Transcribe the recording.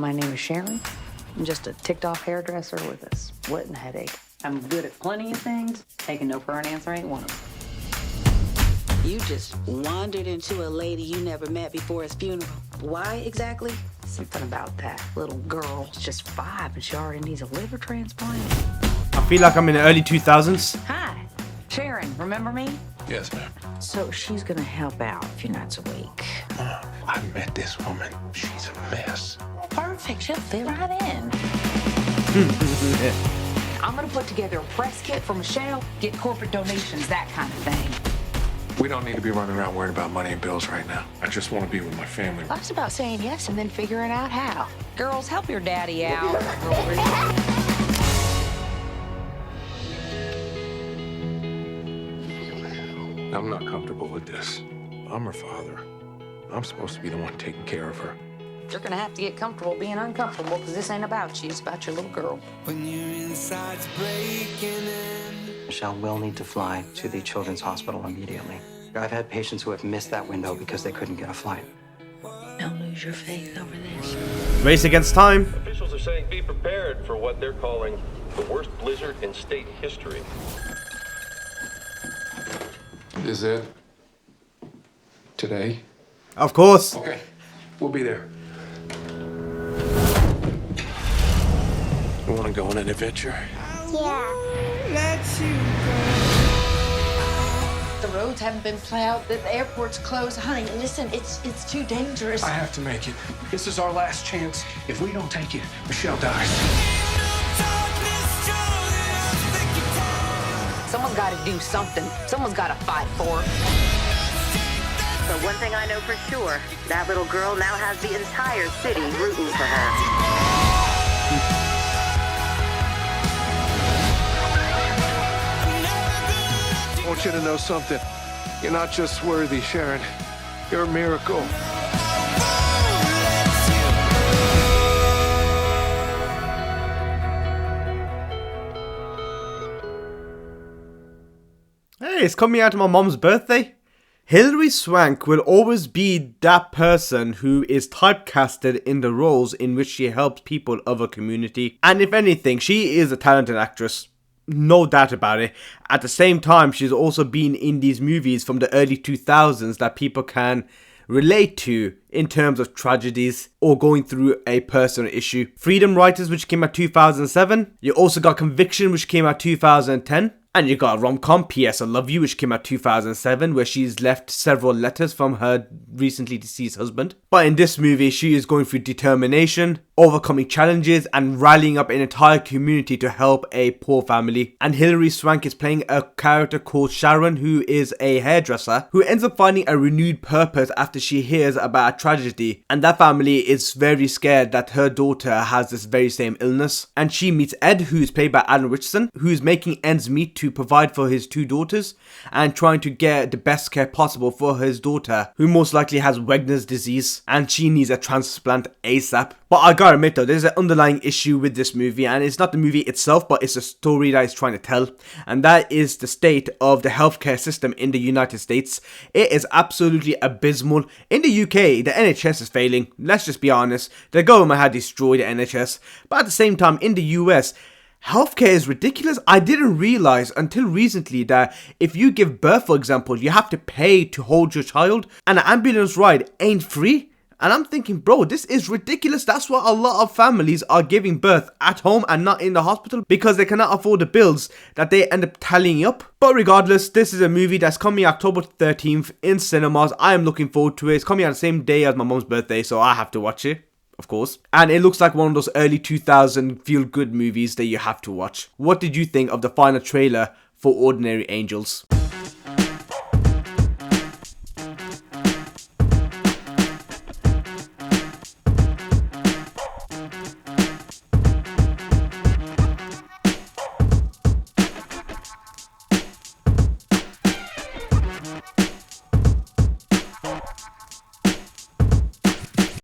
My name is Sharon. I'm just a ticked-off hairdresser with a splitting headache. I'm good at plenty of things. Taking no for an answer ain't one of them. You just wandered into a lady you never met before his funeral. Why exactly? Something about that little girl. She's just 5 and she already needs a liver transplant. I feel like I'm in the early 2000s. Hi, Sharon, remember me? Yes, ma'am. So she's gonna help out if you're not awake. Mom, I met this woman. She's a mess. Perfect, she'll fit right in. I'm gonna put together a press kit for Michelle, get corporate donations, that kind of thing. We don't need to be running around worried about money and bills right now. I just want to be with my family. Life's about saying yes and then figuring out how. Girls, help your daddy out. I'm not comfortable with this. I'm her father. I'm supposed to be the one taking care of her. You're gonna have to get comfortable being uncomfortable because this ain't about you, it's about your little girl. When your inside's breaking in. Michelle will need to fly to the Children's Hospital immediately. I've had patients who have missed that window because they couldn't get a flight. Don't lose your faith over this. Race against time. Officials are saying be prepared for what they're calling the worst blizzard in state history. Is it? Today? Of course. Okay, we'll be there. You want to go on an adventure? The roads haven't been plowed, the airport's closed. Honey, listen, it's too dangerous. I have to make it. This is our last chance. If we don't take it, Michelle dies. Someone's gotta do something. Someone's gotta fight for her. So one thing I know for sure, that little girl now has the entire city rooting for her. I want you to know something. You're not just worthy, Sharon. You're a miracle. Hey, it's coming out of my mom's birthday. Hilary Swank will always be that person who is typecasted in the roles in which she helps people of a community. And if anything, she is a talented actress. No doubt about it. At the same time, she's also been in these movies from the early 2000s that people can relate to in terms of tragedies or going through a personal issue. Freedom Writers, which came out 2007. You also got Conviction, which came out 2010. And you got a rom-com, P.S. I Love You, which came out 2007, where she's left several letters from her recently deceased husband. But in this movie, she is going through determination, overcoming challenges, and rallying up an entire community to help a poor family. And Hilary Swank is playing a character called Sharon, who is a hairdresser, who ends up finding a renewed purpose after she hears about a tragedy. And that family is very scared that her daughter has this very same illness. And she meets Ed, who is played by Alan Richardson, who is making ends meet to provide for his 2 daughters and trying to get the best care possible for his daughter, who most likely has Wegener's disease and she needs a transplant ASAP. But I gotta admit though, there's an underlying issue with this movie, and it's not the movie itself, but it's a story that it's trying to tell, and that is the state of the healthcare system in the United States. It is absolutely abysmal. In the UK, the NHS is failing. Let's just be honest. The government had destroyed the NHS, but at the same time, in the US, healthcare is ridiculous. I didn't realize until recently that if you give birth, for example, you have to pay to hold your child, and an ambulance ride ain't free. And I'm thinking, bro, this is ridiculous. That's why a lot of families are giving birth at home and not in the hospital, because they cannot afford the bills that they end up tallying up. But regardless, this is a movie that's coming October 13th in cinemas. I am looking forward to it. It's coming out the same day as my mom's birthday, so I have to watch it. Of course. And it looks like one of those early 2000 feel-good movies that you have to watch. What did you think of the final trailer for Ordinary Angels?